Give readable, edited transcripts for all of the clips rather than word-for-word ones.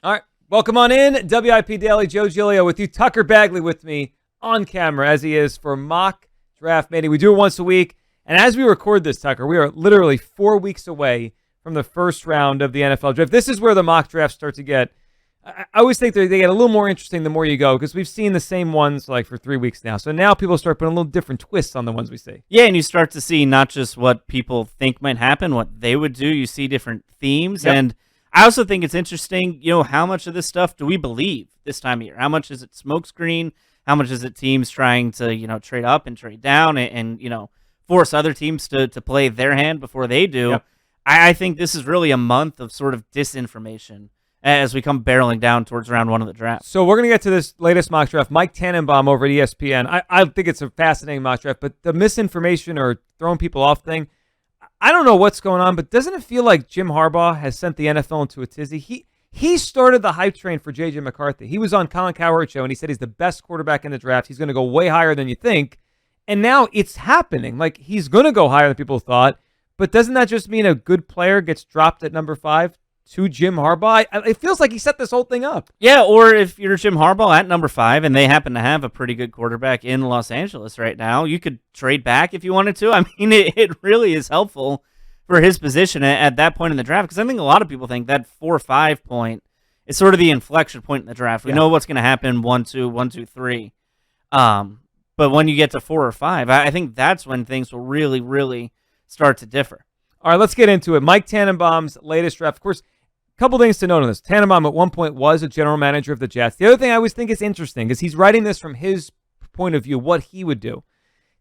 All right, welcome on in. WIP Daily, Joe Giglio with you. Tucker Bagley with me on camera, as he is for Mock Draft Mania. We do it once a week, and as we record this, Tucker, we are literally 4 weeks away from the first round of the NFL draft. This is where the mock drafts start to get, I always think they get a little more interesting the more you go, because we've seen the same ones like for 3 weeks now. So now people start putting a little different twists on the ones we see. Yeah, and you start to see not just what people think might happen, what they would do. You see different themes. Yep. And I also think it's interesting, how much of this stuff do we believe this time of year? How much is it smokescreen? How much is it teams trying to, trade up and trade down and force other teams to play their hand before they do? Yep. I think this is really a month of sort of disinformation as we come barreling down towards round one of the draft. So we're going to get to this latest mock draft. Mike Tannonbaum over at ESPN. I think it's a fascinating mock draft, but the misinformation or throwing people off thing, I don't know what's going on, but doesn't it feel like Jim Harbaugh has sent the NFL into a tizzy? He started the hype train for J.J. McCarthy. He was on Colin Cowherd's show, and he said he's the best quarterback in the draft. He's going to go way higher than you think. And now it's happening. Like, he's going to go higher than people thought. But doesn't that just mean a good player gets dropped at number 5 to Jim Harbaugh? It feels like he set this whole thing up. Yeah, or if you're Jim Harbaugh at number 5 and they happen to have a pretty good quarterback in Los Angeles right now, you could trade back if you wanted to. I mean, it really is helpful for his position at that point in the draft, because I think a lot of people think that 4-5 point is sort of the inflection point in the draft. We know what's going to happen 1-2, 1-2, 3. But when you get to 4 or 5, I think that's when things will really, really start to differ. All right, let's get into it. Mike Tannenbaum's latest draft. Of course, a couple things to note on this. Tannenbaum at one point was a general manager of the Jets. The other thing I always think is interesting is he's writing this from his point of view, what he would do.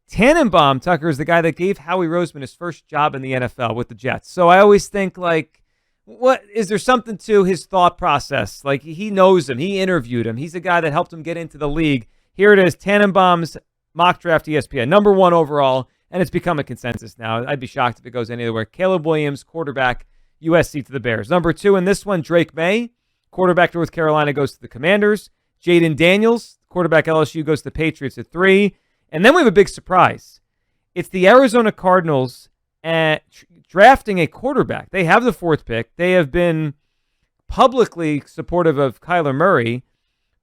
Tannenbaum, Tucker, is the guy that gave Howie Roseman his first job in the NFL with the Jets. So I always think, like, what is there something to his thought process? Like, he knows him. He interviewed him. He's the guy that helped him get into the league. Here it is, Tannenbaum's mock draft ESPN. Number 1 overall, and it's become a consensus now. I'd be shocked if it goes any other way. Caleb Williams, quarterback, USC to the Bears. Number 2 in this one, Drake May, quarterback North Carolina, goes to the Commanders. Jaden Daniels, quarterback LSU, goes to the Patriots at 3. And then we have a big surprise. It's the Arizona Cardinals drafting a quarterback. They have the 4th pick. They have been publicly supportive of Kyler Murray,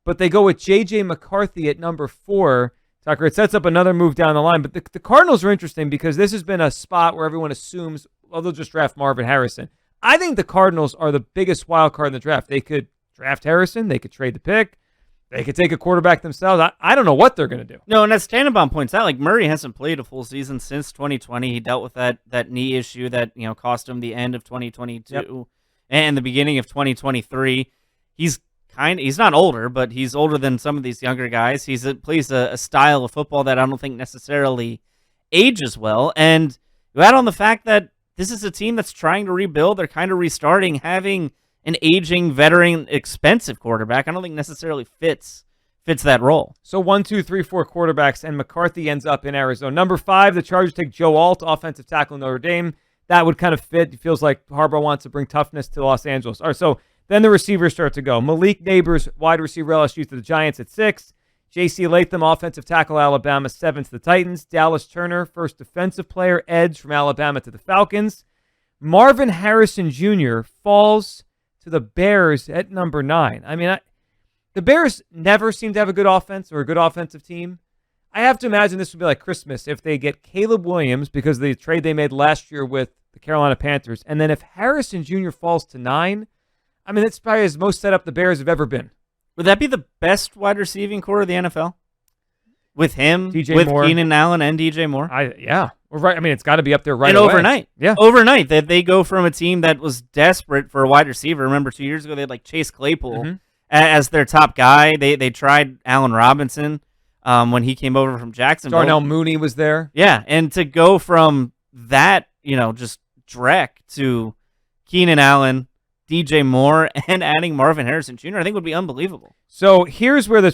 but they go with J.J. McCarthy at number 4. Tucker, it sets up another move down the line. But the Cardinals are interesting because this has been a spot where everyone assumes, well, they'll just draft Marvin Harrison. I think the Cardinals are the biggest wild card in the draft. They could draft Harrison. They could trade the pick. They could take a quarterback themselves. I don't know what they're going to do. No, and as Tannenbaum points out, like, Murray hasn't played a full season since 2020. He dealt with that knee issue that cost him the end of 2022 and the beginning of 2023. He's not older, but he's older than some of these younger guys. He plays a style of football that I don't think necessarily ages well. And you add on the fact that this is a team that's trying to rebuild. They're kind of restarting, having an aging, veteran, expensive quarterback, I don't think necessarily fits that role. So 1, 2, 3, 4 quarterbacks, and McCarthy ends up in Arizona. Number 5, the Chargers take Joe Alt, offensive tackle Notre Dame. That would kind of fit. It feels like Harbaugh wants to bring toughness to Los Angeles. All right, so then the receivers start to go. Malik Neighbors, wide receiver LSU to the Giants at 6. J.C. Latham, offensive tackle Alabama, 7 to the Titans. Dallas Turner, first defensive player, edge from Alabama to the Falcons. Marvin Harrison Jr. falls to the Bears at number 9. I mean, the Bears never seem to have a good offense or a good offensive team. I have to imagine this would be like Christmas if they get Caleb Williams because of the trade they made last year with the Carolina Panthers. And then if Harrison Jr. falls to 9, I mean, that's probably as most set up the Bears have ever been. Would that be the best wide receiving core of the NFL? With him, DJ with Moore. Keenan Allen and DJ Moore? Yeah. We're right. I mean, it's got to be up there right and away. Overnight. Yeah. Overnight. They go from a team that was desperate for a wide receiver. Remember, 2 years ago, they had like Chase Claypool as their top guy. They tried Allen Robinson when he came over from Jacksonville. Darnell Mooney was there. Yeah, and to go from that, just Drek to Keenan Allen, DJ Moore, and adding Marvin Harrison Jr., I think would be unbelievable. So here's where the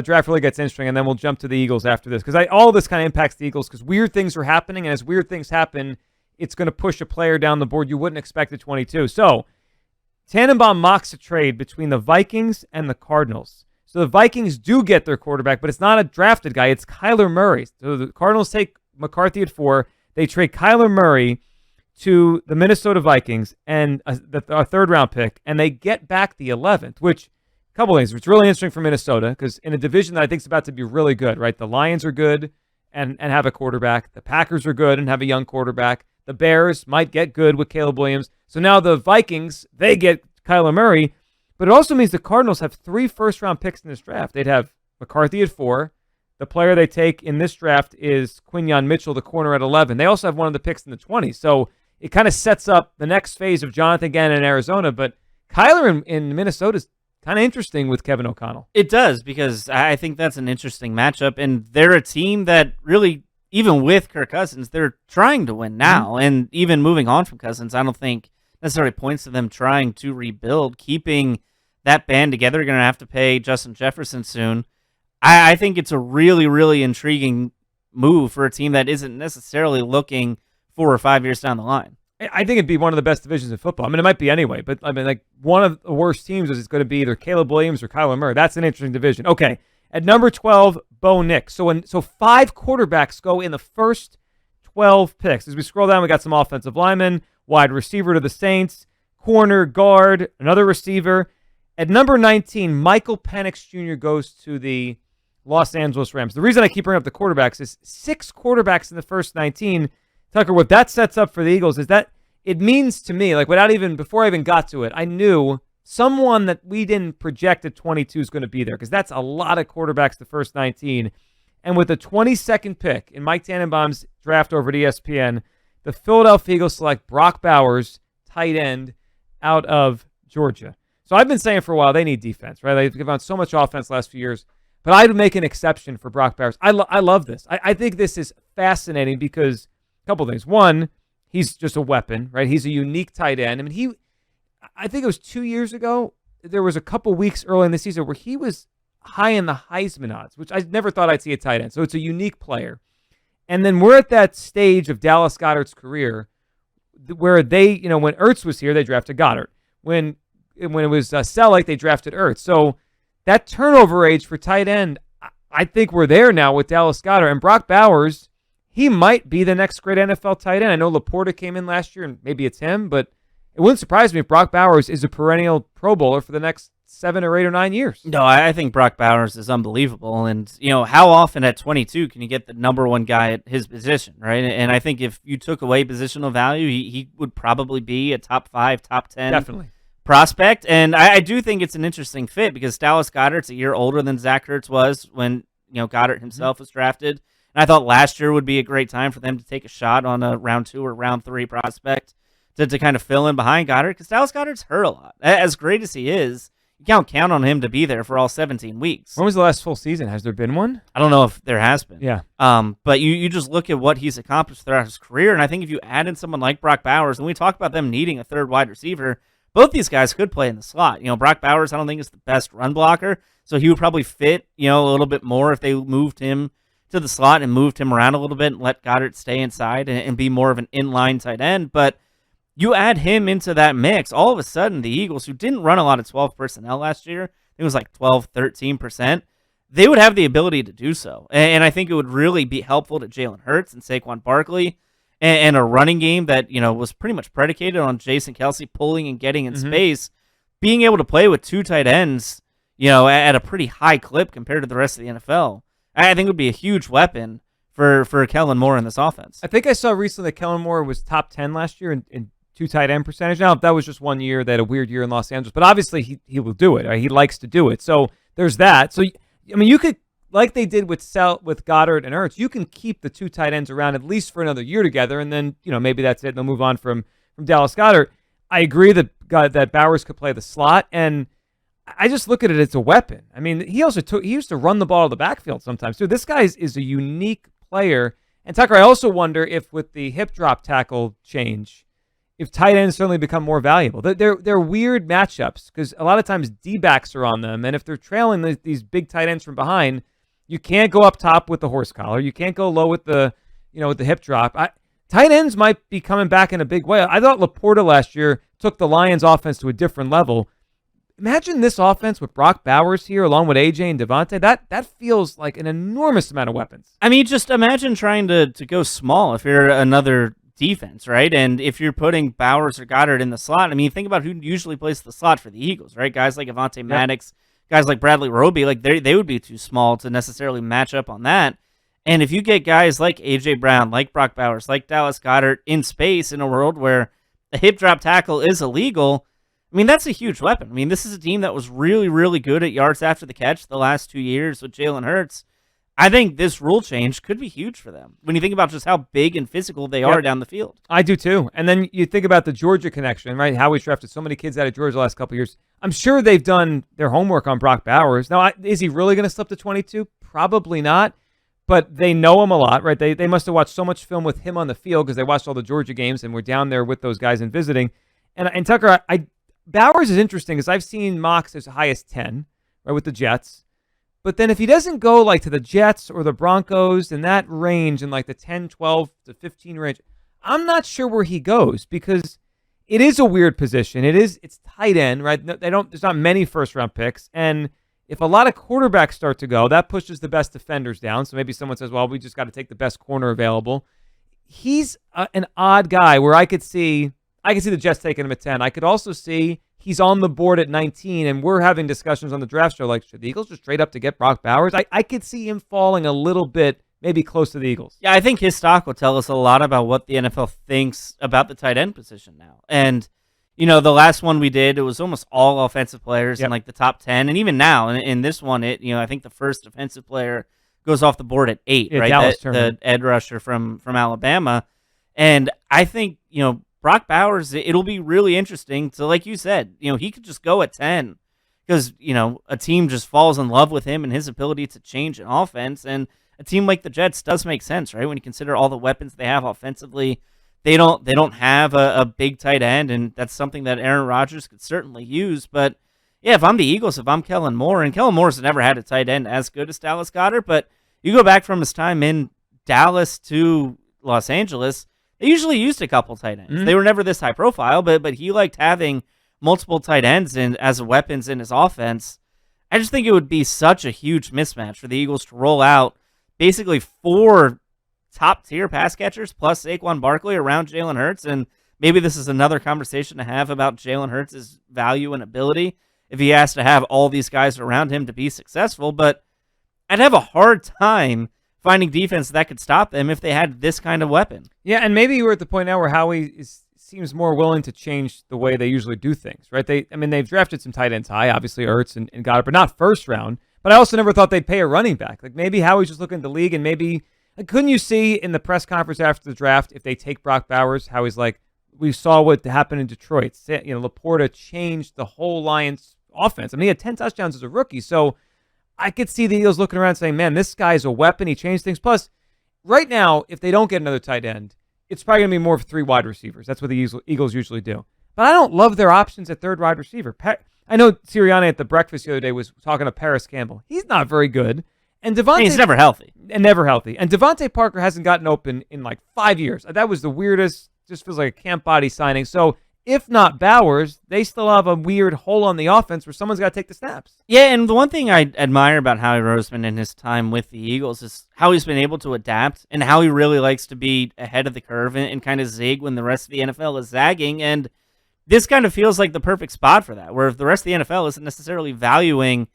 draft really gets interesting, and then we'll jump to the Eagles after this, because all of this kind of impacts the Eagles, because weird things are happening, and as weird things happen, it's going to push a player down the board you wouldn't expect at 22. So Tannenbaum mocks a trade between the Vikings and the Cardinals. So the Vikings do get their quarterback, but it's not a drafted guy. It's Kyler Murray. So the Cardinals take McCarthy at 4. They trade Kyler Murray to the Minnesota Vikings and our third-round pick, and they get back the 11th, which, a couple things. It's really interesting for Minnesota because in a division that I think is about to be really good, right? The Lions are good and have a quarterback. The Packers are good and have a young quarterback. The Bears might get good with Caleb Williams. So now the Vikings, they get Kyler Murray, but it also means the Cardinals have 3 first-round picks in this draft. They'd have McCarthy at 4. The player they take in this draft is Quinyon Mitchell, the corner, at 11. They also have one of the picks in the 20s. So it kind of sets up the next phase of Jonathan Gannon in Arizona. But Kyler in Minnesota is kind of interesting with Kevin O'Connell. It does, because I think that's an interesting matchup. And they're a team that really, even with Kirk Cousins, they're trying to win now. Mm-hmm. And even moving on from Cousins, I don't think necessarily points to them trying to rebuild. Keeping that band together, you're going to have to pay Justin Jefferson soon. I think it's a really, really intriguing move for a team that isn't necessarily looking 4 or 5 years down the line. I think it'd be one of the best divisions in football. I mean, it might be anyway, but I mean, like, one of the worst teams is going to be either Caleb Williams or Kyler Murray. That's an interesting division. Okay, at number 12, Bo Nix. So 5 quarterbacks go in the first 12 picks. As we scroll down, we got some offensive linemen, wide receiver to the Saints, corner, guard, another receiver. At number 19, Michael Penix Jr. goes to the Los Angeles Rams. The reason I keep bringing up the quarterbacks is 6 quarterbacks in the first 19. Tucker, what that sets up for the Eagles is that it means to me, like before I even got to it, I knew someone that we didn't project at 22 is going to be there, because that's a lot of quarterbacks the first 19. And with the 22nd pick in Mike Tannenbaum's draft over at ESPN, the Philadelphia Eagles select Brock Bowers, tight end, out of Georgia. So I've been saying for a while they need defense, right? They've given out so much offense last few years. But I would make an exception for Brock Bowers. I love this. I think this is fascinating because a couple things. One, he's just a weapon, right? He's a unique tight end. I mean, I think it was 2 years ago, there was a couple weeks early in the season where he was high in the Heisman odds, which I never thought I'd see a tight end. So it's a unique player. And then we're at that stage of Dallas Goedert's career where they, when Ertz was here, they drafted Goddard. When it was Selleck, they drafted Ertz. So that turnover age for tight end, I think we're there now with Dallas Goedert. And Brock Bowers, he might be the next great NFL tight end. I know Laporta came in last year, and maybe it's him, but it wouldn't surprise me if Brock Bowers is a perennial Pro Bowler for the next 7 or 8 or 9 years. No, I think Brock Bowers is unbelievable. And, how often at 22 can you get the number one guy at his position, right? And I think if you took away positional value, he would probably be a top 5, top 10. Definitely. Prospect, and I do think it's an interesting fit because Dallas Goedert's a year older than Zach Ertz was when Goddard himself was drafted, and I thought last year would be a great time for them to take a shot on a round 2 or round 3 prospect to kind of fill in behind Goddard, because Dallas Goedert's hurt a lot. As great as he is, you can't count on him to be there for all 17 weeks. When was the last full season? Has there been one? I don't know if there has been. Yeah. But you just look at what he's accomplished throughout his career, and I think if you add in someone like Brock Bowers, and we talk about them needing a third wide receiver, both these guys could play in the slot. Brock Bowers, I don't think is the best run blocker, so he would probably fit, a little bit more if they moved him to the slot and moved him around a little bit and let Goddard stay inside and be more of an inline tight end. But you add him into that mix, all of a sudden the Eagles, who didn't run a lot of 12 personnel last year, it was like 12, 13%, they would have the ability to do so. And I think it would really be helpful to Jalen Hurts and Saquon Barkley, and a running game that, was pretty much predicated on Jason Kelce pulling and getting in space, being able to play with 2 tight ends, at a pretty high clip compared to the rest of the NFL, I think would be a huge weapon for Kellen Moore in this offense. I think I saw recently that Kellen Moore was top 10 last year in 2 tight end percentage. Now, that was just 1 year. They had a weird year in Los Angeles, but obviously he will do it. Right? He likes to do it. So there's that. So, I mean, you could, like they did with Goddard and Ertz, you can keep the 2 tight ends around at least for another year together, and then maybe that's it. They'll move on from Dallas Goedert. I agree that Bowers could play the slot, and I just look at it as a weapon. I mean, he used to run the ball to the backfield sometimes too. This guy is a unique player. And Tucker, I also wonder if with the hip drop tackle change, if tight ends suddenly become more valuable. They're weird matchups because a lot of times D-backs are on them, and if they're trailing these big tight ends from behind, you can't go up top with the horse collar. You can't go low with the hip drop. Tight ends might be coming back in a big way. I thought Laporta last year took the Lions offense to a different level. Imagine this offense with Brock Bowers here along with AJ and Devontae. That feels like an enormous amount of weapons. I mean, just imagine trying to go small if you're another defense, right? And if you're putting Bowers or Goddard in the slot, I mean, think about who usually plays the slot for the Eagles, right? Guys like Avonte Maddox, guys like Bradley Roby, like they would be too small to necessarily match up on that. And if you get guys like A.J. Brown, like Brock Bowers, like Dallas Goedert in space in a world where a hip drop tackle is illegal, I mean, that's a huge weapon. I mean, this is a team that was really, really good at yards after the catch the last 2 years with Jalen Hurts. I think this rule change could be huge for them when you think about just how big and physical they are down the field. I do too. And then you think about the Georgia connection, right? How we drafted so many kids out of Georgia the last couple of years. I'm sure they've done their homework on Brock Bowers. Now, is he really going to slip to 22? Probably not. But they know him a lot, right? They must have watched so much film with him on the field because they watched all the Georgia games and were down there with those guys and visiting. And Tucker, Bowers is interesting because I've seen mocks as high as 10, right, with the Jets. But then if he doesn't go like to the Jets or the Broncos in that range, in like the 10, 12 to 15 range, I'm not sure where he goes because it is a weird position. It's tight end, right? There's not many first round picks. And if a lot of quarterbacks start to go, that pushes the best defenders down. So maybe someone says, well, we just got to take the best corner available. He's an odd guy where I could see the Jets taking him at 10. I could also see he's on the board at 19, and we're having discussions on the draft show like, should the Eagles just trade up to get Brock Bowers? I could see him falling a little bit, maybe close to the Eagles. Yeah, I think his stock will tell us a lot about what the NFL thinks about the tight end position now. And the last one we did, it was almost all offensive players in like the top 10. And even now, in this one, I think the first defensive player goes off the board at 8, right? The edge rusher from Alabama. And I think, Brock Bowers, it'll be really interesting to, like you said, he could just go at 10 because, a team just falls in love with him and his ability to change an offense. And a team like the Jets does make sense, right? When you consider all the weapons they have offensively. They don't have a big tight end, and that's something that Aaron Rodgers could certainly use. But, yeah, if I'm the Eagles, if I'm Kellen Moore, and Kellen Moore's never had a tight end as good as Dallas Goedert, but you go back from his time in Dallas to Los Angeles, they usually used a couple tight ends. Mm-hmm. They were never this high profile, but he liked having multiple tight ends as weapons in his offense. I just think it would be such a huge mismatch for the Eagles to roll out basically 4 top-tier pass catchers plus Saquon Barkley around Jalen Hurts, and maybe this is another conversation to have about Jalen Hurts' value and ability if he has to have all these guys around him to be successful, but I'd have a hard time finding defense that could stop them if they had this kind of weapon. Yeah, and maybe we're at the point now where Howie seems more willing to change the way they usually do things, right? They've drafted some tight ends high, obviously Ertz and Goddard, but not first round, but I also never thought they'd pay a running back. Like maybe Howie's just looking at the league and maybe... Couldn't you see in the press conference after the draft, if they take Brock Bowers, how he's like, we saw what happened in Detroit. Laporta changed the whole Lions offense. I mean, he had 10 touchdowns as a rookie. So I could see the Eagles looking around saying, man, this guy's a weapon. He changed things. Plus, right now, if they don't get another tight end, it's probably going to be more of 3 wide receivers. That's what the Eagles usually do. But I don't love their options at third wide receiver. I know Sirianni at the breakfast the other day was talking to Paris Campbell. He's not very good. And he's never healthy. And never healthy. And Devontae Parker hasn't gotten open in like 5 years. That was the weirdest, just feels like a camp body signing. So if not Bowers, they still have a weird hole on the offense where someone's got to take the snaps. Yeah, and the one thing I admire about Howie Roseman in his time with the Eagles is how he's been able to adapt and how he really likes to be ahead of the curve and kind of zig when the rest of the NFL is zagging. And this kind of feels like the perfect spot for that, where if the rest of the NFL isn't necessarily valuing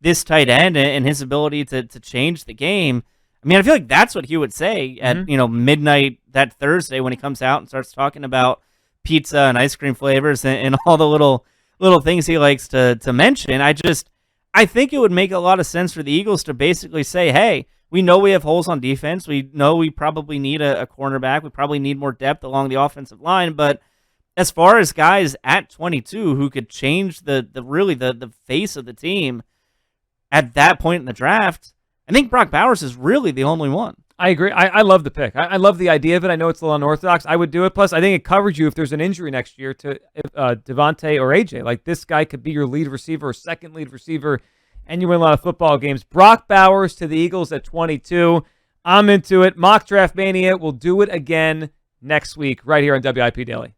this tight end and his ability to change the game. I mean, I feel like that's what he would say at midnight that Thursday when he comes out and starts talking about pizza and ice cream flavors and all the little things he likes to mention. I think it would make a lot of sense for the Eagles to basically say, hey, we know we have holes on defense. We know we probably need a cornerback. We probably need more depth along the offensive line. But as far as guys at 22 who could change the face of the team, at that point in the draft, I think Brock Bowers is really the only one. I agree. I love the pick. I love the idea of it. I know it's a little unorthodox. I would do it. Plus, I think it covers you if there's an injury next year to Devontae or AJ. Like, this guy could be your lead receiver or second lead receiver, and you win a lot of football games. Brock Bowers to the Eagles at 22. I'm into it. Mock Draft Mania will do it again next week right here on WIP Daily.